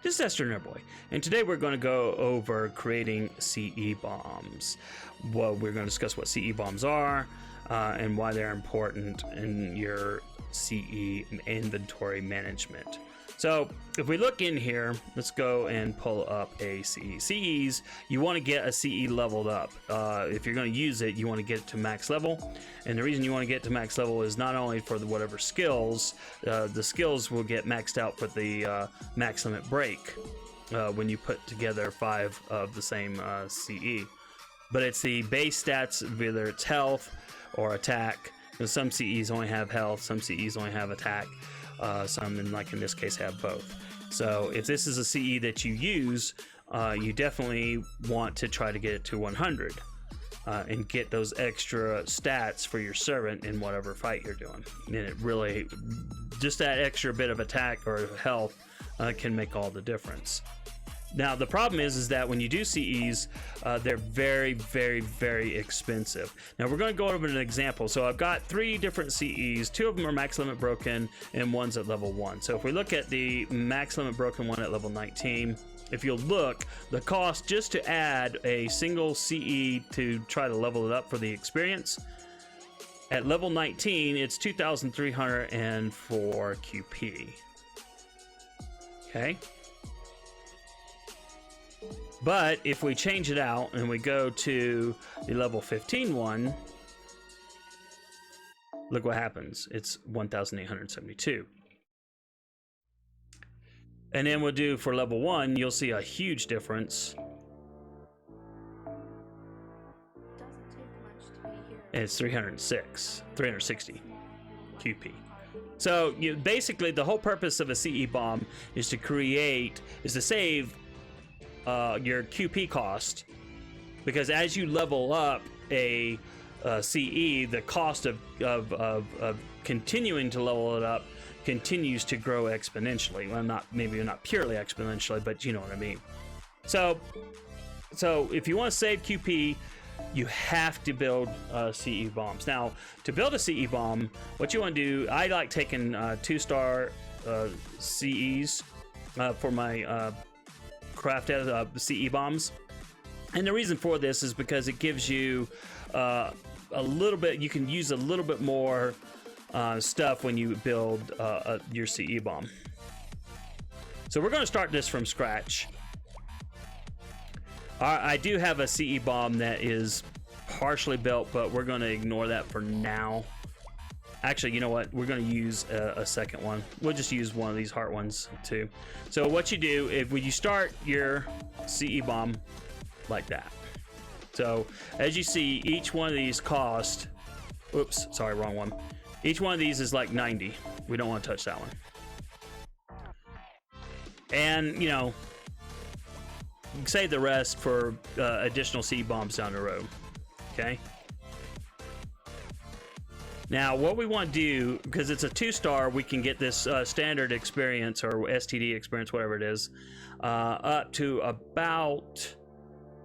This is AstroNerdBoy, and today we're going to go over creating CE bombs. Well, we're going to discuss what CE bombs are and why they're important in your CE inventory management. So if we look in here, let's go and pull up a CE. CEs, you want to get a CE leveled up. If you're going to use it, you want to get it to max level. And the reason you want to get to max level is not only for the whatever skills, the skills will get maxed out for the max limit break when you put together 5 of the same CE. But it's the base stats, whether it's health or attack. Because some CEs only have health, some CEs only have attack. Some, like in this case, have both. So if this is a CE that you use, you definitely want to try to get it to 100 and get those extra stats for your servant in whatever fight you're doing. And it really, just that extra bit of attack or health can make all the difference. Now the problem is that when you do CEs, they're very, very, very expensive. Now we're going to go over an example. So I've got 3 different CEs. 2 of them are max limit broken, and one's at level 1. So if we look at the max limit broken one at level 19, if you'll look, the cost just to add a single CE to try to level it up for the experience, at level 19, it's 2,304 QP. Okay. But if we change it out and we go to the level 15 one, look what happens. It's 1,872. And then we'll do for level 1, you'll see a huge difference. And it's 360 QP. So basically the whole purpose of a CE bomb is to save your QP cost, because as you level up a CE, the cost of continuing to level it up continues to grow exponentially. Well, maybe not purely exponentially, but you know what I mean. So if you want to save QP, you have to build CE bombs. Now, to build a CE bomb, what you want to do, I like taking 2-star CEs for my craft CE bombs, and the reason for this is because it gives you a little bit, you can use a little bit more stuff when you build your CE bomb. So we're going to start this from scratch. I do have a CE bomb that is partially built, but we're going to ignore that for now. Actually, you know what? We're going to use a second one. We'll just use one of these heart ones too. So what you do is when you start your CE bomb like that. So as you see, each one of these cost, oops, sorry, wrong one. Each one of these is like 90. We don't want to touch that one. And, you know, save the rest for additional CE bombs down the road. Okay. Now, what we want to do, because it's a 2-star, we can get this standard experience or STD experience, whatever it is, up to about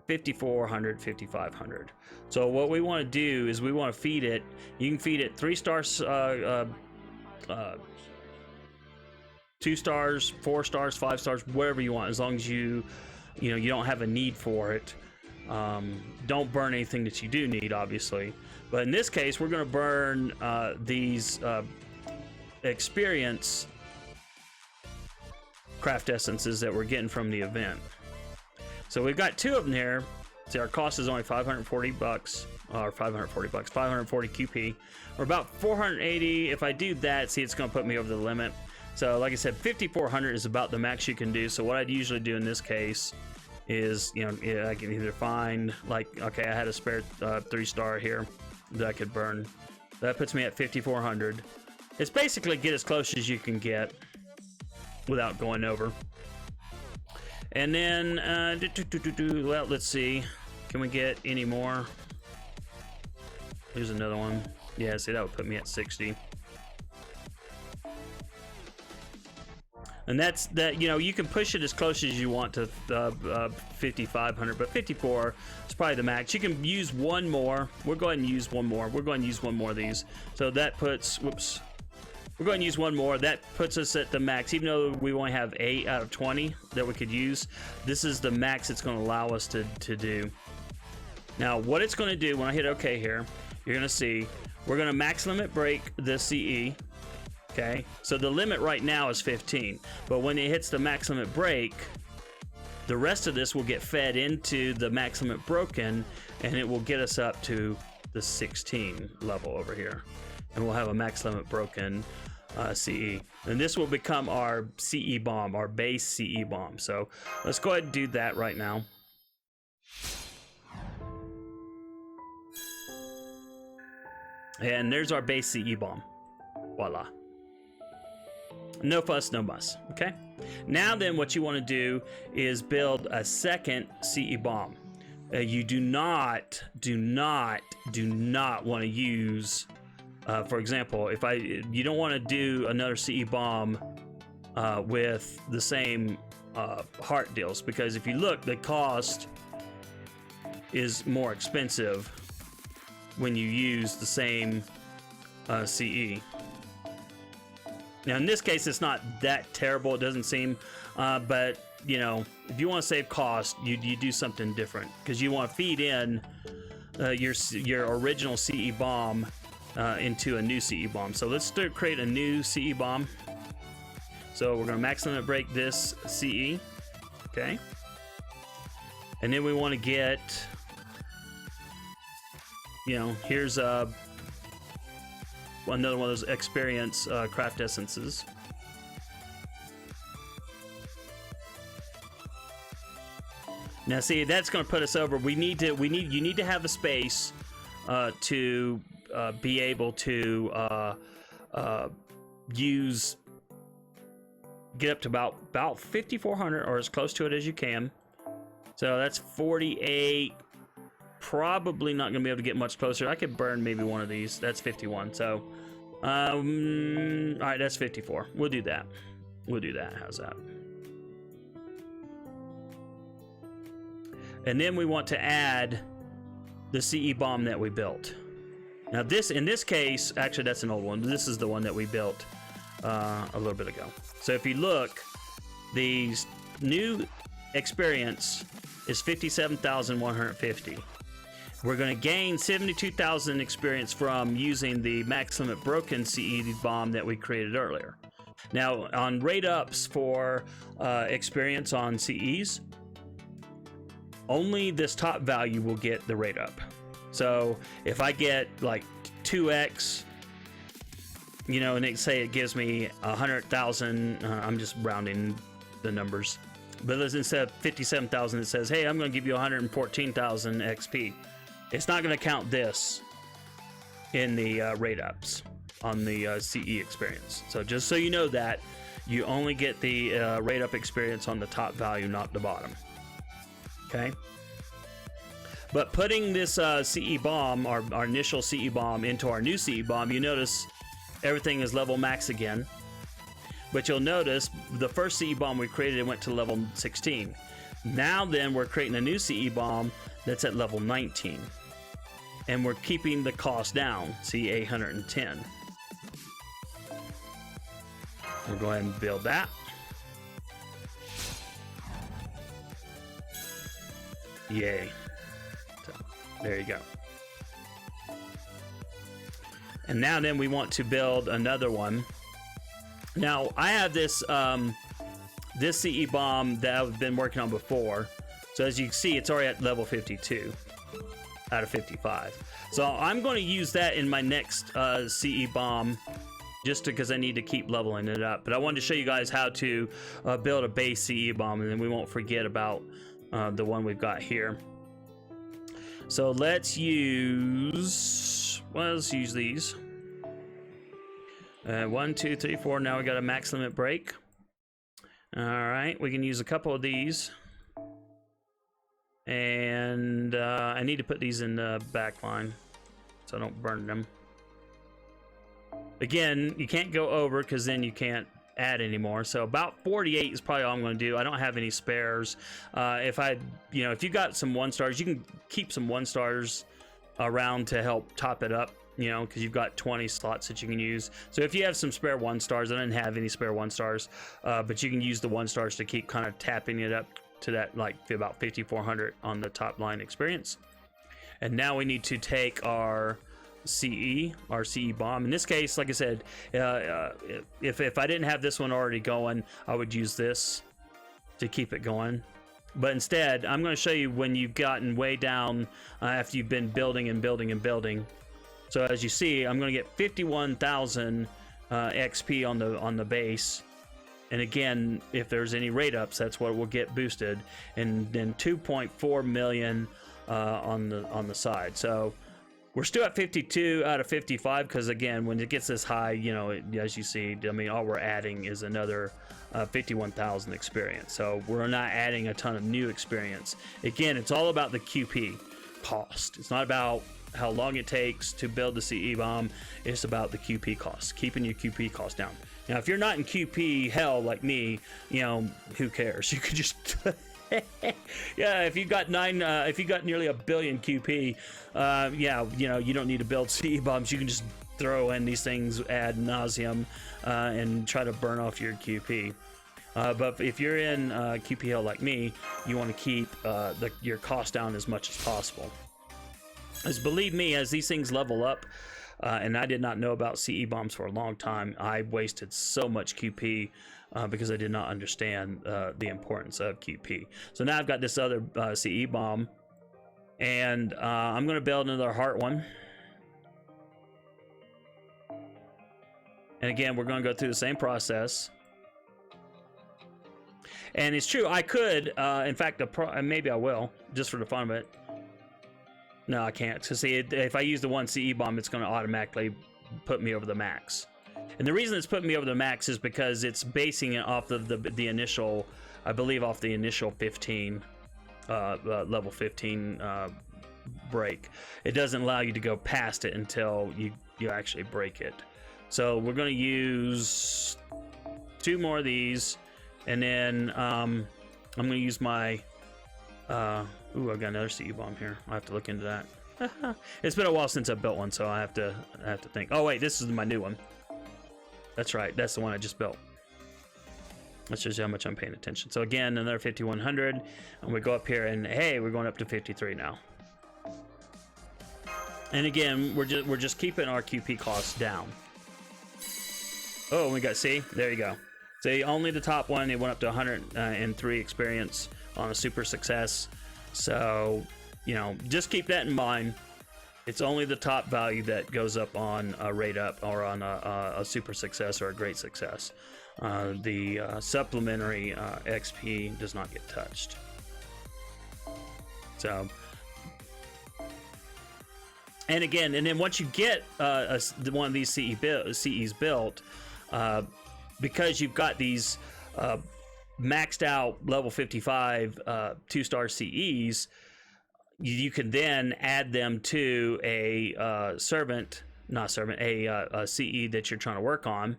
5,400, 5,500. So what we want to do is we want to feed it. You can feed it 3 stars, 2 stars, 4 stars, 5 stars, whatever you want, as long as you don't have a need for it. Don't burn anything that you do need, obviously. But in this case, we're going to burn these experience craft essences that we're getting from the event. So we've got 2 of them here. See, our cost is only 540 bucks, or 540 bucks, 540 QP, or about 480. If I do that, see, it's going to put me over the limit. So like I said, 5,400 is about the max you can do. So what I'd usually do in this case is, I can either find, like, okay, I had a spare 3-star here that I could burn. That puts me at 5,400. It's basically get as close as you can get without going over. And then, well, let's see. Can we get any more? Here's another one. Yeah, see, that would put me at 60. And that's that. You can push it as close as you want to 5,500, but 54 is probably the max. You can use one more. We'll go ahead and use one more. We're going to use one more of these. So that puts, whoops, We're going to use one more. That puts us at the max. Even though we only have 8 out of 20 that we could use, this is the max it's going to allow us to do. Now, what it's going to do when I hit OK here, you're going to see we're going to max limit break the CE. Okay, so the limit right now is 15, but when it hits the max limit break, the rest of this will get fed into the max limit broken, and it will get us up to the 16 level over here, and we'll have a max limit broken CE, and this will become our CE bomb, our base CE bomb. So let's go ahead and do that right now. And there's our base CE bomb. Voila. No fuss, no muss. Okay. Now then, what you want to do is build a second CE bomb. You do not want to use, for example, you don't want to do another CE bomb with the same heart deals, because if you look, the cost is more expensive when you use the same CE. Now in this case, it's not that terrible, it doesn't seem, but you know, if you want to save cost, you do something different, because you want to feed in your original CE bomb into a new CE bomb. So let's create a new CE bomb. So we're going to max limit break this CE, okay, and then we want to get, you know, here's another one of those experience craft essences. Now see, that's going to put us over. You need to have a space to be able to get up to about 5,400 or as close to it as you can. So that's 48. Probably not gonna be able to get much closer. I could burn maybe one of these. That's 51. So all right, that's 54. We'll do that. How's that? And then we want to add the CE bomb that we built. Now this, in this case, actually that's an old one. This is the one that we built a little bit ago. So if you look, the new experience is 57,150. We're going to gain 72,000 experience from using the max limit broken CE bomb that we created earlier. Now on rate ups for experience on CEs, only this top value will get the rate up. So if I get like 2x, you know, and say it gives me 100,000, I'm just rounding the numbers, but instead of 57,000, it says, hey, I'm going to give you 114,000 XP. It's not going to count this in the rate ups on the CE experience. So just so you know that, you only get the rate up experience on the top value, not the bottom. Okay? But putting this CE bomb, our initial CE bomb, into our new CE bomb, you notice everything is level max again. But you'll notice the first CE bomb we created went to level 16. Now then, we're creating a new CE bomb that's at level 19. And we're keeping the cost down, see, 810. We'll go ahead and build that. Yay. So, there you go. And now then we want to build another one. Now I have this this CE bomb that I've been working on before. So as you can see, it's already at level 52 out of 55. So I'm going to use that in my next CE bomb, just because I need to keep leveling it up. But I wanted to show you guys how to build a base CE bomb, and then we won't forget about the one we've got here. So let's use, well, let's use these. 1, 2, 3, 4. Now we got a max limit break. All right, we can use a couple of these. And I need to put these in the back line so I don't burn them. Again, you can't go over because then you can't add anymore. So about 48 is probably all I'm going to do. I don't have any spares. If you got some 1 stars, you can keep some 1 stars around to help top it up you know, because you've got 20 slots that you can use. So if you have some spare 1 stars, I didn't have any spare 1 stars, but you can use the 1 stars to keep kind of tapping it up to that, like about 5,400 on the top line experience. And now we need to take our CE bomb. In this case, like I said, if I didn't have this one already going, I would use this to keep it going. But instead, I'm going to show you when you've gotten way down after you've been building and building and building. So as you see, I'm going to get 51,000 XP on the base. And again, if there's any rate ups, that's what will get boosted. And then 2.4 million on the side. So we're still at 52 out of 55 because again, when it gets this high, you know, as you see, I mean, all we're adding is another 51,000 experience. So we're not adding a ton of new experience. Again, it's all about the QP cost. It's not about how long it takes to build the CE bomb. It's about the QP cost, keeping your QP cost down. Now, if you're not in QP hell like me, you know, who cares? You could just yeah, if you got nearly 1 billion QP, yeah, you know, you don't need to build CE bombs. You can just throw in these things ad nauseum and try to burn off your QP. But if you're in QP hell like me, you want to keep your cost down as much as possible. As believe me, as these things level up, and I did not know about CE bombs for a long time, I wasted so much QP because I did not understand the importance of QP. So now I've got this other CE bomb, and I'm going to build another heart one. And again, we're going to go through the same process. And it's true, I could, in fact, maybe I will, just for the fun of it. No, I can't. So see, if I use the 1 CE bomb, it's going to automatically put me over the max. And the reason it's putting me over the max is because it's basing it off of the initial, I believe, off the initial 15, level 15 break. It doesn't allow you to go past it until you actually break it. So we're going to use 2 more of these, and then I'm going to use my ooh, I've got another CE bomb here. I have to look into that. It's been a while since I built one, so I have to think. Oh wait, this is my new one. That's right, that's the one I just built. That shows you how much I'm paying attention. So again, another 5,100, and we go up here, and hey, we're going up to 53 now. And again, we're just keeping our QP costs down. Oh, we got, see, there you go. See, only the top one, it went up to 103 experience on a super success. So, you know, just keep that in mind. It's only the top value that goes up on a rate up or on a super success or a great success. The supplementary XP does not get touched. So, and again, and then once you get one of these CEs built, because you've got these maxed out level 55 2-star CEs, you can then add them to a CE that you're trying to work on.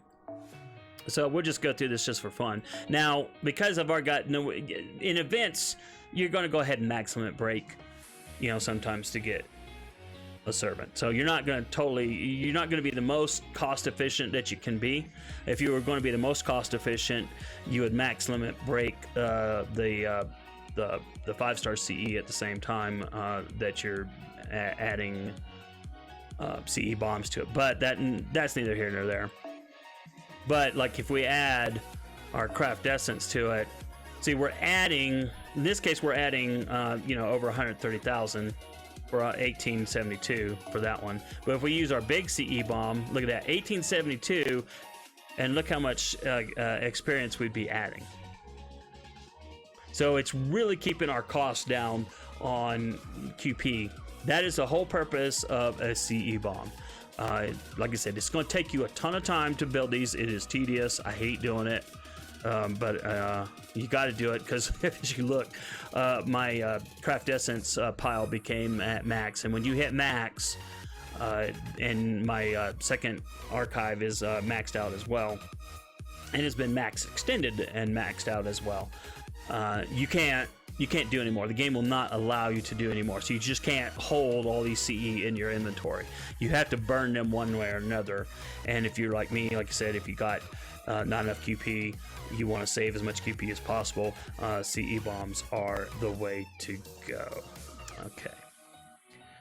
So we'll just go through this just for fun. Now, because I've already got in events, you're going to go ahead and max limit break, you know, sometimes to get a servant. So you're not going to be the most cost efficient that you can be. If you were going to be the most cost efficient, you would max limit break the 5-star CE at the same time that you're adding CE bombs to it. But that's neither here nor there. But like if we add our craft essence to it, see, we're adding, in this case, we're adding you know, over 130,000 for 1872 for that one. But if we use our big CE bomb, look at that, 1872, and look how much experience we'd be adding. So it's really keeping our costs down on QP. That is the whole purpose of a CE bomb. Like I said, it's going to take you a ton of time to build these. It is tedious. I hate doing it. But you got to do it because if you look, my craft essence pile became at max, and when you hit max, and my second archive is maxed out as well, and it's been max extended and maxed out as well. You can't you can't do anymore. The game will not allow you to do anymore. So you just can't hold all these CE in your inventory. You have to burn them one way or another. And if you're like me, like I said, if you got not enough QP, you want to save as much QP as possible, CE bombs are the way to go. Okay.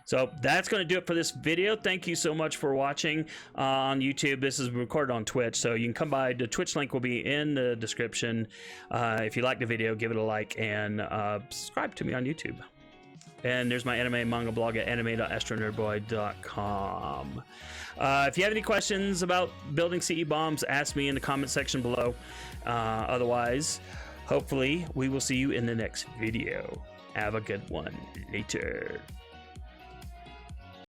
So that's going to do it for this video. Thank you so much for watching on YouTube. This is recorded on Twitch, so you can come by. The Twitch link will be in the description. If you like the video, give it a like, and subscribe to me on YouTube. And there's my anime manga blog at anime.astronerdboy.com. If you have any questions about building CE bombs, ask me in the comment section below. Otherwise, hopefully, we will see you in the next video. Have a good one. Later.